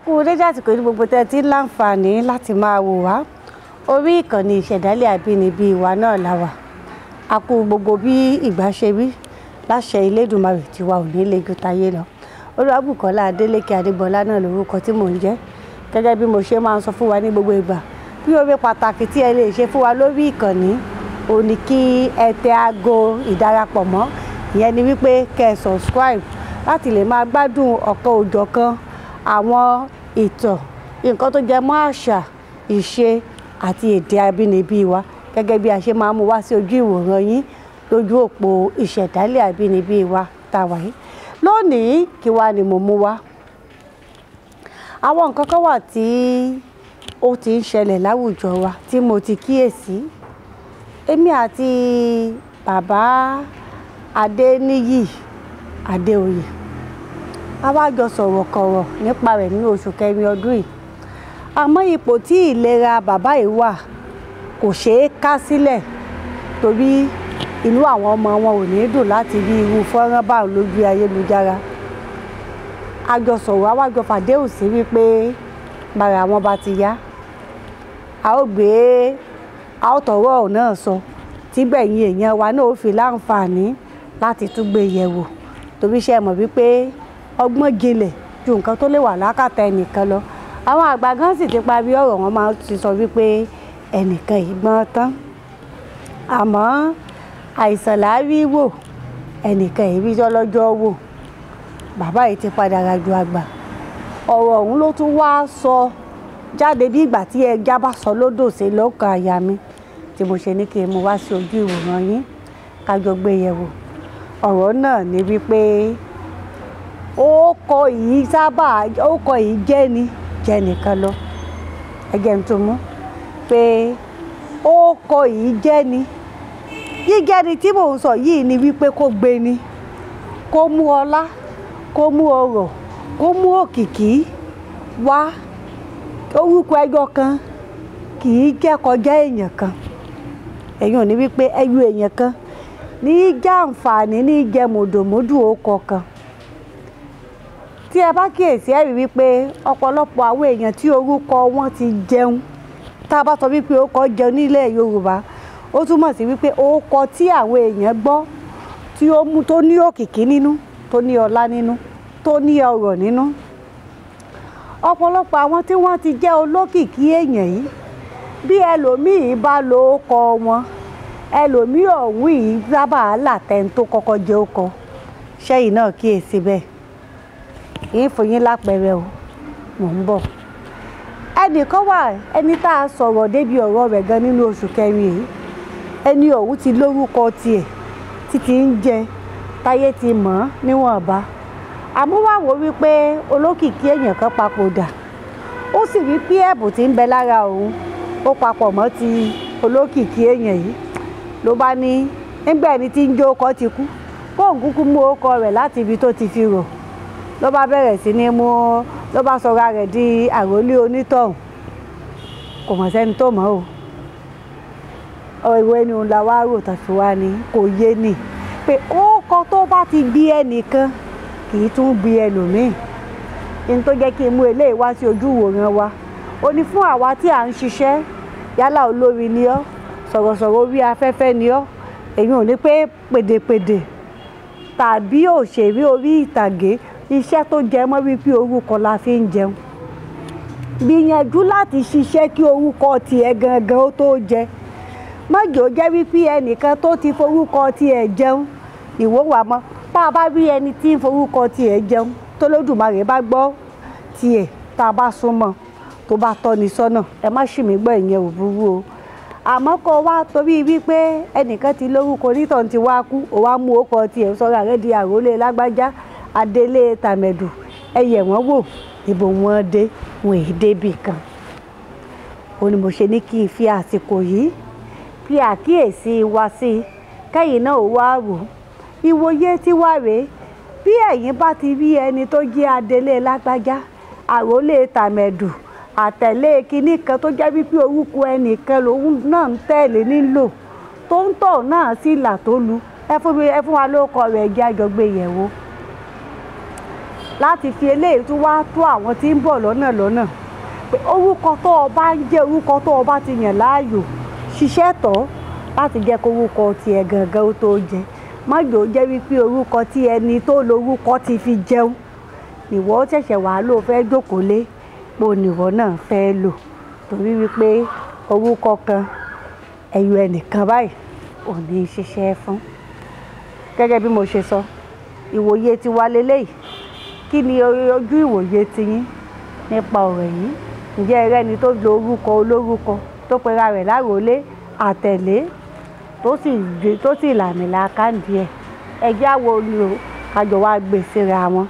kú dédé àsìkò ní gbogbo tẹ́ ti láǹfààní láti máa wò wá orí ìkànnì ìṣẹ̀dálẹ̀ àbínibí wa náà la wà. A kú gbogbo bí ìgbà ṣe rí láṣẹ Elédùmarè tí wa ò ní le ju tayé lọ. Olúwabùkọ́lá Adélékè Adégbọlá náà lórúkọ tí mò ń jẹ́. Gẹ́gẹ́ bí mo ṣe máa ń sọ fún wa ní gbogbo ìgbà, bí oore pàtàkì tí ẹ lè ṣe fún wa lórí ìkànnì ò ní kí ẹ tẹ aago ìdarapọ̀ mọ́, ìyẹn ni wípé kẹ́ ẹ subscribe láti lè máa gbádùn ọ̀kan òjọ̀kan àwọn ìtàn nǹkan tó jẹ mọ́ àṣà, ìṣe àti èdè àbínibí wa, gẹ́gẹ́ bí a ṣe máa mú wá sí ojú ìwòran yín lójú òpó ìṣẹ̀dálẹ̀ àbínibí wa tá a wà yìí. Lónìí kí wá ni mo mú wá? Àwọn nǹkan kan wà tí ó ti ń ṣẹlẹ̀ láwùjọ wa tí mo ti kíyèsí. Èmi àti bàbá Adéníyì Adéoyè a wá jọ sọ̀rọ̀ kọ̀rọ̀ nípa rẹ̀ ní oṣù kẹrin ọdún yìí. Àmọ́ ipò tí ìlera bàbá yìí wà kò ṣeé ká sílẹ̀, torí inú àwọn ọmọ wọn ò ní dùn láti rí irú fọ́nrán báwọn lójú ayélujára. A jọ sọ̀rọ̀, a wá jọ fàdéhùn sí wípé bára wọn bá ti yá, a ó tọ̀rọ̀ ọ̀hún náà sọ tí gbẹ̀yìn èèyàn wa náà ó fi láǹfààní láti tún gbé yẹ̀wò, torí ṣe mọ̀ wípé ọgbọ́n jinlẹ̀ ju nǹkan tó lè wà lákàtà ẹnìkan lọ. Àwọn àgbà gan sì ti parí ọ̀rọ̀, wọn máa ti sọ wípé ẹnìkan ìgbọ́n tán, àmọ́ àìsàn láárí wò, ẹnìkan ìríjọ́ lọ́jọ́ wò. Bàbá yìí ti padà rajú àgbà. Ọ̀rọ̀ ọ̀hún ló tún wá sọ jáde bí ìgbà tí ẹja bá sọ lódò sí lọ́kàn àyà mi, tí mo ṣe ní kí n mú wá sí ojú ìwòran yín ká jọ gbé yẹ̀wò. Ọ̀rọ̀ náà ni wípé ókọ yìí jẹ́ nìkan lọ. Ẹgẹ́ ń tún mú pé ókọ yìí jẹ́ ni. Gígẹ́ni tí mò ń sọ yìí ni wípé kó gbé ni, kó mú ọlá, kó mú ọrọ̀, kó mú òkìkí wá. Orúkọ ẹyọ kan kì í jẹ́ kọjá èèyàn kan. Ẹ̀yin ò ní wípé ẹyọ èèyàn kan ní jàǹfààní ní jẹ mòdòmódù ókọ kan. Tí ẹ bá kíyèsí ẹ rí wípé ọ̀pọ̀lọpọ̀ àwọn èèyàn tí orúkọ wọn ti jẹun, tá a bá sọ wípé ókọ jẹun nílẹ̀ Yorùbá, ó túmọ̀ sí wípé ókọ tí àwọn èèyàn gbọ́ tí ó mú, tó ní òkìkí nínú, tó ní ọlá nínú, tó ní ọrọ̀ nínú. Ọ̀pọ̀lọpọ̀ àwọn tí wọ́n ti jẹ́ olókìkí èèyàn yìí, bí ẹlòmíì bá lo ókọ wọn, ẹlòmíì ọ̀hún yìí sábà látẹni tó kọ́kọ́ jẹ́ ókọ. Ṣẹ́yìn náà kíyèsí bẹ́ẹ̀. Yín fún yín lápẹẹrẹ o, mò ń bọ̀. Ẹnìkan wà, ẹni tá a sọ̀rọ̀ débi ọ̀rọ̀ rẹ̀ gan nínú oṣù kẹrin yìí. Ẹni ọ̀hún ti lórúkọ tiẹ̀ títí ń jẹ, táyé ti mọ̀ ọ́n níwọ̀nba. Àmúwàwò wípé olókìkí èèyàn kan papòdà, ó sì rí pé ẹ̀bùn tí ń bẹ lára òun ó papọ̀ mọ́ ti olókìkí èèyàn yìí. Ló bá ní nígbà ẹni tí ń jẹ́ ókọ ti kú, kóun kúkú mú ókọ rẹ̀ láti ibi tó ti fi rọ̀. Ló bá bẹ̀rẹ̀ sí ní mú, ló bá sọra rẹ̀ di àrólé onítọ̀hún. Kò mọ̀ sẹ́ni tó mọ̀ o. Ìwé ni òun la wá rò tàfi wá ní kò yé ni pé ókọ tó bá ti bí ẹnìkan kì í tún bí ẹlòmíì. Ní tó jẹ́ kí n mú eléyìí wá sí ojú ìwòran wa, ó ní fún àwa tí à ń ṣiṣẹ́, yálà olórin ni ọ́, sọ̀rọ̀sọ̀rọ̀ orí afẹ́fẹ́ ni ọ́, èyí ò ní pé pèdèpèdè tàbí òṣèré orí ìtàgé, iṣẹ́ tó jẹ mọ́ wípé orúkọ la fi ń jẹun. Gbìyànjú láti ṣiṣẹ́ kí orúkọ tiẹ̀ gangan ó tó jẹ. Má jò jẹ́ wípé ẹnìkan tó ti forúkọ tiẹ̀ jẹun ìwọ wà mọ́. Tá a bá rí ẹni tí ń forúkọ tiẹ̀ jẹun, tó lódùmarè bá gbọ́ tiẹ̀, tá a bá súnmọ́, tó bá tọ́ni sọ́nà, ẹ má ṣì mí gbọ́, ìyẹn ò burú o. Àmọ́ kó wá torí wípé ẹnìkan ti lórúkọ onítọ̀hún ti wá kú, ó wá mú ókọ tiẹ̀ sọ́ra rẹ̀ di àrólé lágbájá, Adélé tàmẹ̀dù, ẹyẹ wọn wò ibo wọn dé, wọn èé débì kan. Ó ní mo ṣe ní kí n fi àsìkò yìí fi àkíyèsí wa sí i, kẹ́yìn náà ó wá rò. Ìwòye tí wá rèé, bí ẹ̀yin bá ti rí ẹni tó jẹ́ Adélé lágbájá, àrólé tàmẹ̀dù, àtẹ̀lé kinní kan tó jẹ́ wípé orúkọ ẹnìkan lòun náà ń tẹ̀lé nílò, tó ń tọ̀ náà sí ìlà tó lu, ẹ fún wa lóko rẹ̀ jẹ́ àjọgbé yẹ̀wò. láti fi eléyìí tún wá tó àwọn tí ń bọ̀ lọ́nà pé orúkọ tó o bá ń jẹ́ orúkọ tó o bá ti yàn láàyò ṣiṣẹ́ tọ́ láti jẹ́ kó orúkọ tiẹ̀ gangan ó tó jẹ má jò jẹ́ wípé orúkọ tí ẹni tó lórúkọ ti fi jẹun nìwọ ṣẹ̀ṣẹ̀ wàá lò fẹ́ jókòó lé pò nìwọ náà fẹ́ lò torí wípé orúkọ kan ẹ̀yọ ẹnìkan báyìí ò ní ṣiṣẹ́ fún. Gẹ́gẹ́ bí mo ṣe sọ ìwòye ti wá leléyìí kí ni ojú ìwòye tiyín nípa ọ̀rọ̀ yìí ǹjẹ́ ẹ rẹ́ni tó lo orúkọ olórúkọ tó pera rẹ̀ láròlé àtẹ̀lé tó sì làmìlaka díẹ̀ ẹjẹ́ àwọ̀ olùrò kájọ wá gbèsè ra wọn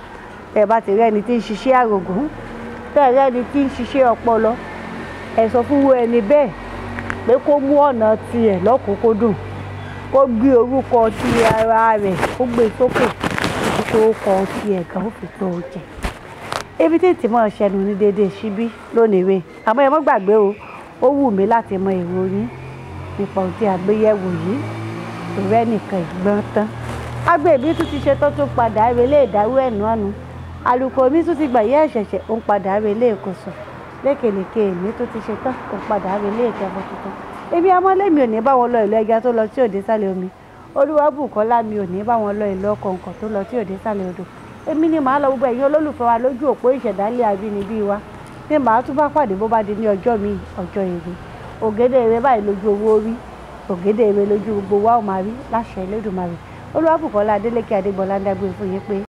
ẹ bá ti rẹ́ni tí ń ṣiṣẹ́ àrògùn tẹ́ rẹ́ni tí ń ṣiṣẹ́ ọpọlọ ẹ sọ fún ẹni bẹ́ẹ̀ pé kó mú ọ̀nà tiẹ̀ lọ́kùnkúndùn kó gbé orúkọ ti ara rẹ̀ kó gbé sókè tó kọ tiẹ̀ gan ó fi tó jẹ. Ebi tí tí mọ̀ ṣẹnu ní déédéé síbí lónìí rè àmọ́ ẹ mọ́ gbàgbé o ó wù mí láti mọ èrò yín nípa ohun tí a gbé yẹ̀wò yìí ìrẹ́ nìkan ìgbọ́n tán. Agbèbí tún ti ṣetán tó padà relé ìdáwó ẹ̀nú àánú àlùkò mi tún ti gbà yẹ́ ẹ̀ṣẹ̀ṣẹ̀ ó ń padà relé ìkòsò lékèlékè èmi tó ti ṣetán ó ń padà relé ìjọba tuntun. Èmi amọ́lẹ́mi ò ní bá wọn lọ ìlú ẹja tó lọ tí òde sálẹ̀ omi Olúwabùkọ́lá mi ò ní bá wọn lọ ìlú ọkọ̀ǹkọ̀ tó lọ tí òde sálẹ̀ odò. Èmi ni màá lọ gbogbo ẹ̀yin olólùfẹ́ wa lójú òpó ìṣẹ̀dálẹ̀ àbínibí wa ní màá tún bá pàdé bó bá di ní ọjọ́ mi ọjọ́ èrè ògèdè èrè báyìí lójú owó rí ògèdè èrè lójú gbogbo wa ò máa rí láṣẹ Elédùmarè. Olúwabùkọ́lá Adélékè Adégbọlá ń dágbére fún yín pé